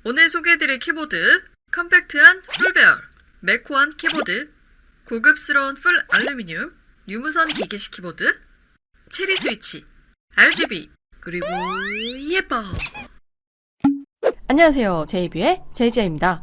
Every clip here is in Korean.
오늘 소개해드릴 키보드, 컴팩트한 풀배열, 매코한 키보드, 고급스러운 풀 알루미늄, 유무선 기계식 키보드, 체리 스위치, RGB, 그리고 예뻐! 안녕하세요. 제이뷰의 제이제이입니다.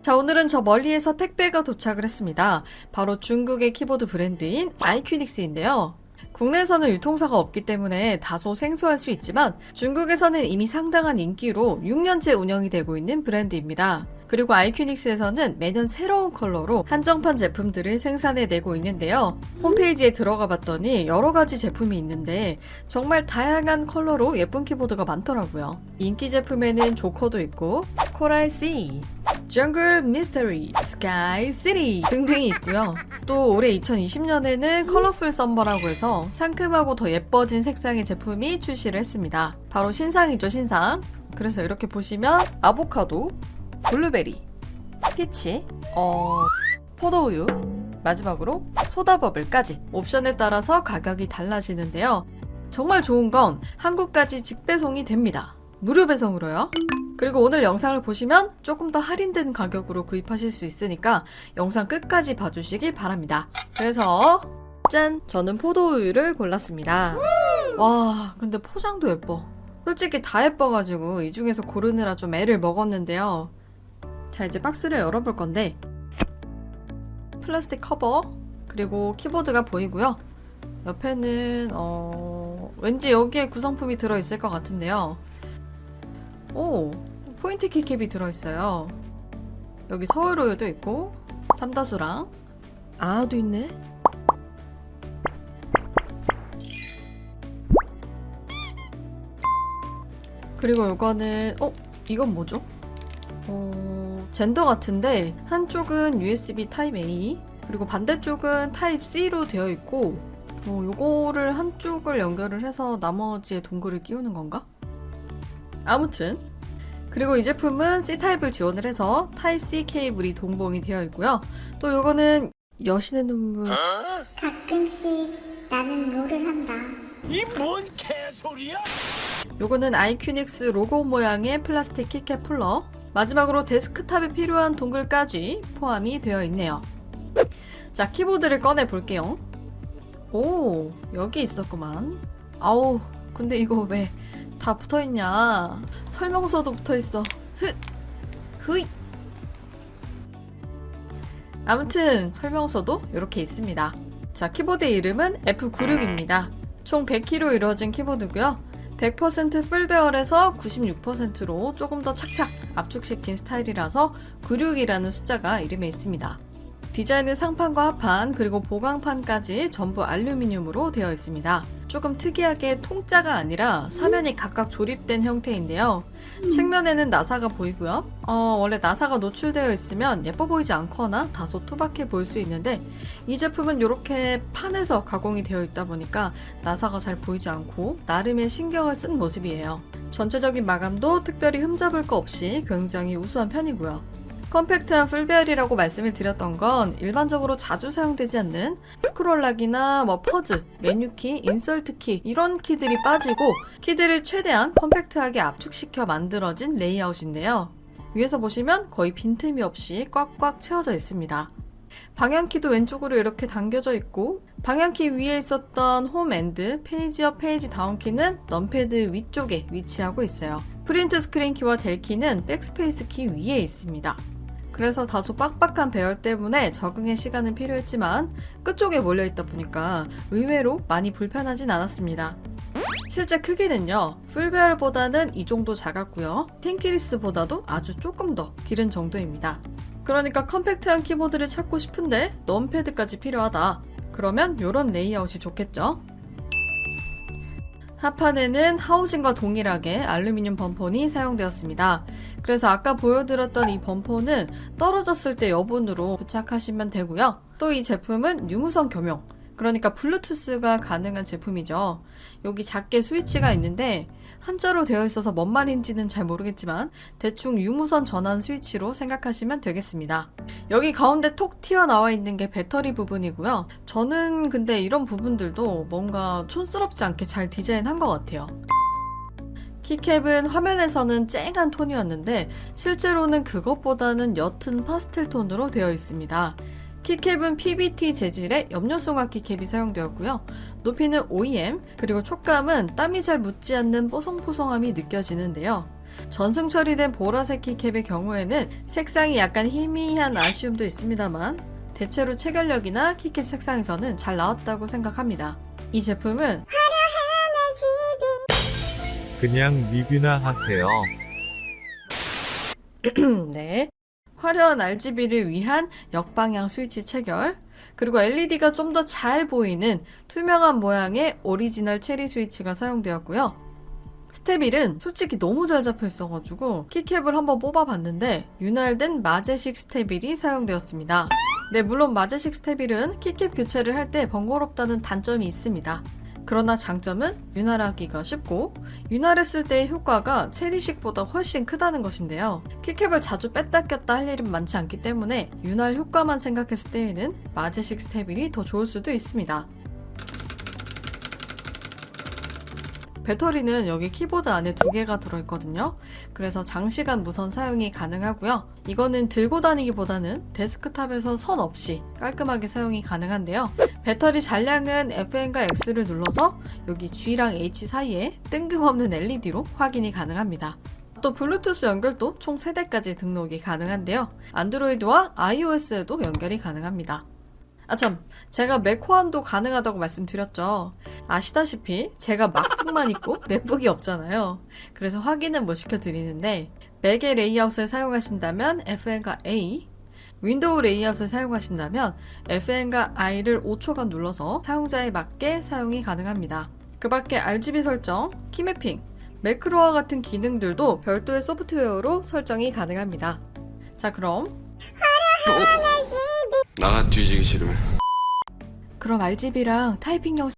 자, 오늘은 저 멀리에서 택배가 도착을 했습니다. 바로 중국의 키보드 브랜드인 아이큐닉스인데요. 국내에서는 유통사가 없기 때문에 다소 생소할 수 있지만 중국에서는 이미 상당한 인기로 6년째 운영이 되고 있는 브랜드입니다. 그리고 아이큐닉스에서는 매년 새로운 컬러로 한정판 제품들을 생산해내고 있는데요. 홈페이지에 들어가 봤더니 여러 가지 제품이 있는데 정말 다양한 컬러로 예쁜 키보드가 많더라고요. 인기 제품에는 조커도 있고 코랄 씨, 정글 미스터리, 스카이 시티 등등이 있고요. 또 올해 2020년에는 컬러풀 썸머라고 해서 상큼하고 더 예뻐진 색상의 제품이 출시를 했습니다. 바로 신상이죠, 신상. 그래서 이렇게 보시면 아보카도, 블루베리, 피치, 포도우유, 마지막으로 소다버블까지 옵션에 따라서 가격이 달라지는데요. 정말 좋은 건 한국까지 직배송이 됩니다. 무료 배송으로요. 그리고 오늘 영상을 보시면 조금 더 할인된 가격으로 구입하실 수 있으니까 영상 끝까지 봐주시길 바랍니다. 그래서 짠! 저는 포도우유를 골랐습니다. 와, 근데 포장도 예뻐. 솔직히 다 예뻐가지고 이 중에서 고르느라 좀 애를 먹었는데요. 자, 이제 박스를 열어볼 건데 플라스틱 커버, 그리고 키보드가 보이고요. 옆에는 왠지 여기에 구성품이 들어있을 것 같은데요. 오, 포인트 키캡이 들어있어요. 여기 서울우유도 있고 삼다수랑 아도 있네. 그리고 이거는 이건 뭐죠? 젠더 같은데 한쪽은 USB 타입 A 그리고 반대쪽은 타입 C로 되어 있고 요거를 한쪽을 연결을 해서 나머지의 동글을 끼우는 건가? 아무튼 그리고 이 제품은 C타입을 지원을 해서 타입 C 케이블이 동봉이 되어 있고요. 또 요거는 여신의 눈물 가끔씩 나는 롤을 한다. 이 뭔 개소리야? 요거는 아이큐닉스 로고 모양의 플라스틱 키캡 쿨러, 마지막으로 데스크탑에 필요한 동글까지 포함이 되어 있네요. 자, 키보드를 꺼내 볼게요. 오, 여기 있었구만. 아우, 근데 이거 왜 다 붙어있냐. 설명서도 붙어있어. 흐이. 아무튼 설명서도 이렇게 있습니다. 자, 키보드의 이름은 F96입니다. 총 100kg로 이루어진 키보드고요. 100% 풀배열에서 96%로 조금 더 착착 압축시킨 스타일이라서 96이라는 숫자가 이름에 있습니다. 디자인은 상판과 하판 그리고 보강판까지 전부 알루미늄으로 되어 있습니다. 조금 특이하게 통짜가 아니라 사면이 각각 조립된 형태인데요. 측면에는 나사가 보이고요. 원래 나사가 노출되어 있으면 예뻐 보이지 않거나 다소 투박해 보일 수 있는데 이 제품은 이렇게 판에서 가공이 되어 있다 보니까 나사가 잘 보이지 않고 나름의 신경을 쓴 모습이에요. 전체적인 마감도 특별히 흠잡을 거 없이 굉장히 우수한 편이고요. 컴팩트한 풀배열이라고 말씀을 드렸던 건 일반적으로 자주 사용되지 않는 스크롤락이나 퍼즈, 메뉴키, 인설트키 이런 키들이 빠지고 키들을 최대한 컴팩트하게 압축시켜 만들어진 레이아웃인데요. 위에서 보시면 거의 빈틈이 없이 꽉꽉 채워져 있습니다. 방향키도 왼쪽으로 이렇게 당겨져 있고 방향키 위에 있었던 홈 앤드 페이지업 페이지 다운 키는 넘패드 위쪽에 위치하고 있어요. 프린트 스크린 키와 델 키는 백스페이스 키 위에 있습니다. 그래서 다소 빡빡한 배열 때문에 적응의 시간은 필요했지만 끝쪽에 몰려있다 보니까 의외로 많이 불편하진 않았습니다. 실제 크기는요, 풀배열보다는 이 정도 작았고요. 틴키리스보다도 아주 조금 더 기른 정도입니다. 그러니까 컴팩트한 키보드를 찾고 싶은데 넘패드까지 필요하다. 그러면 이런 레이아웃이 좋겠죠? 하판에는 하우징과 동일하게 알루미늄 범폰이 사용되었습니다. 그래서 아까 보여드렸던 이 범폰은 떨어졌을 때 여분으로 부착하시면 되고요. 또 이 제품은 유무선 겸용, 그러니까 블루투스가 가능한 제품이죠. 여기 작게 스위치가 있는데 한자로 되어 있어서 뭔 말인지는 잘 모르겠지만 대충 유무선 전환 스위치로 생각하시면 되겠습니다. 여기 가운데 톡 튀어나와 있는 게 배터리 부분이고요. 저는 근데 이런 부분들도 뭔가 촌스럽지 않게 잘 디자인한 것 같아요. 키캡은 화면에서는 쨍한 톤이었는데 실제로는 그것보다는 옅은 파스텔 톤으로 되어 있습니다. 키캡은 PBT 재질의 염료승화 키캡이 사용되었고요. 높이는 OEM, 그리고 촉감은 땀이 잘 묻지 않는 뽀송뽀송함이 느껴지는데요. 전승 처리된 보라색 키캡의 경우에는 색상이 약간 희미한 아쉬움도 있습니다만 대체로 체결력이나 키캡 색상에서는 잘 나왔다고 생각합니다. 이 제품은 그냥 리뷰나 하세요. 네, 화려한 RGB를 위한 역방향 스위치 체결, 그리고 LED가 좀 더 잘 보이는 투명한 모양의 오리지널 체리 스위치가 사용되었고요. 스테빌은 솔직히 너무 잘 잡혀 있어가지고 키캡을 한번 뽑아봤는데 윤활된 마제식 스테빌이 사용되었습니다. 네, 물론 마제식 스테빌은 키캡 교체를 할 때 번거롭다는 단점이 있습니다. 그러나 장점은 윤활하기가 쉽고 윤활했을 때의 효과가 체리식보다 훨씬 크다는 것인데요. 키캡을 자주 뺐다 꼈다 할 일은 많지 않기 때문에 윤활 효과만 생각했을 때에는 마제식 스테빌이 더 좋을 수도 있습니다. 배터리는 여기 키보드 안에 2개가 들어있거든요. 그래서 장시간 무선 사용이 가능하고요. 이거는 들고 다니기보다는 데스크탑에서 선 없이 깔끔하게 사용이 가능한데요. 배터리 잔량은 FN과 X를 눌러서 여기 G랑 H 사이에 뜬금없는 LED로 확인이 가능합니다. 또 블루투스 연결도 총 3대까지 등록이 가능한데요. 안드로이드와 iOS에도 연결이 가능합니다. 아참, 제가 맥 호환도 가능하다고 말씀드렸죠. 아시다시피 제가 막북만 있고 맥북이 없잖아요. 그래서 확인은 못 시켜드리는데 맥의 레이아웃을 사용하신다면 FN과 A, 윈도우 레이아웃을 사용하신다면 FN과 I를 5초간 눌러서 사용자에 맞게 사용이 가능합니다. 그 밖에 RGB 설정, 키매핑, 매크로와 같은 기능들도 별도의 소프트웨어로 설정이 가능합니다. 자, 그럼 나가 뒤지기 싫으면 RGB랑 타이핑 영상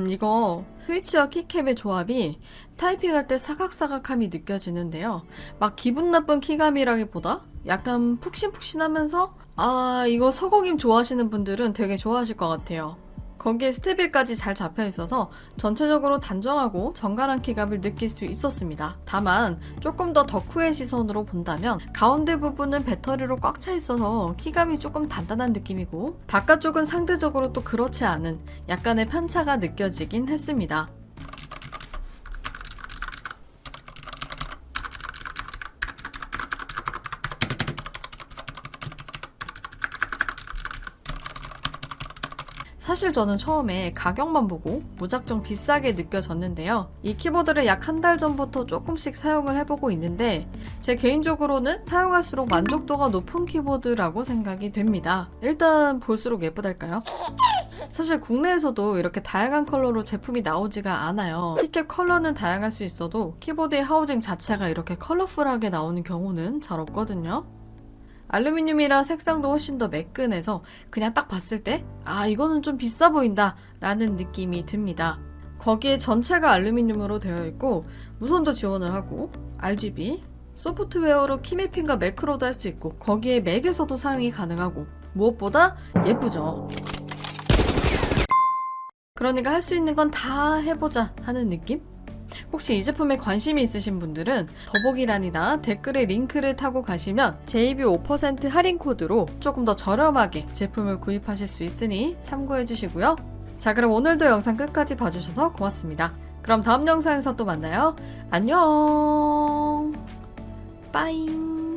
이거 스위치와 키캡의 조합이 타이핑할 때 사각사각함이 느껴지는데요. 막 기분 나쁜 키감이라기보다 약간 푹신푹신하면서 이거 서거김 좋아하시는 분들은 되게 좋아하실 것 같아요. 거기에 스테빌까지 잘 잡혀 있어서 전체적으로 단정하고 정갈한 키감을 느낄 수 있었습니다. 다만 조금 더 덕후의 시선으로 본다면 가운데 부분은 배터리로 꽉 차 있어서 키감이 조금 단단한 느낌이고 바깥쪽은 상대적으로 또 그렇지 않은 약간의 편차가 느껴지긴 했습니다. 사실 저는 처음에 가격만 보고 무작정 비싸게 느껴졌는데요. 이 키보드를 약 한 달 전부터 조금씩 사용을 해보고 있는데 제 개인적으로는 사용할수록 만족도가 높은 키보드라고 생각이 됩니다. 일단 볼수록 예쁘달까요? 사실 국내에서도 이렇게 다양한 컬러로 제품이 나오지가 않아요. 키캡 컬러는 다양할 수 있어도 키보드의 하우징 자체가 이렇게 컬러풀하게 나오는 경우는 잘 없거든요. 알루미늄이라 색상도 훨씬 더 매끈해서 그냥 딱 봤을 때 아 이거는 좀 비싸 보인다 라는 느낌이 듭니다. 거기에 전체가 알루미늄으로 되어 있고 무선도 지원을 하고 RGB, 소프트웨어로 키매핑과 매크로도 할 수 있고 거기에 맥에서도 사용이 가능하고 무엇보다 예쁘죠. 그러니까 할 수 있는 건 다 해보자 하는 느낌? 혹시 이 제품에 관심이 있으신 분들은 더보기란이나 댓글에 링크를 타고 가시면 JB 5% 할인 코드로 조금 더 저렴하게 제품을 구입하실 수 있으니 참고해 주시고요. 자, 그럼 오늘도 영상 끝까지 봐주셔서 고맙습니다. 그럼 다음 영상에서 또 만나요. 안녕. 빠잉.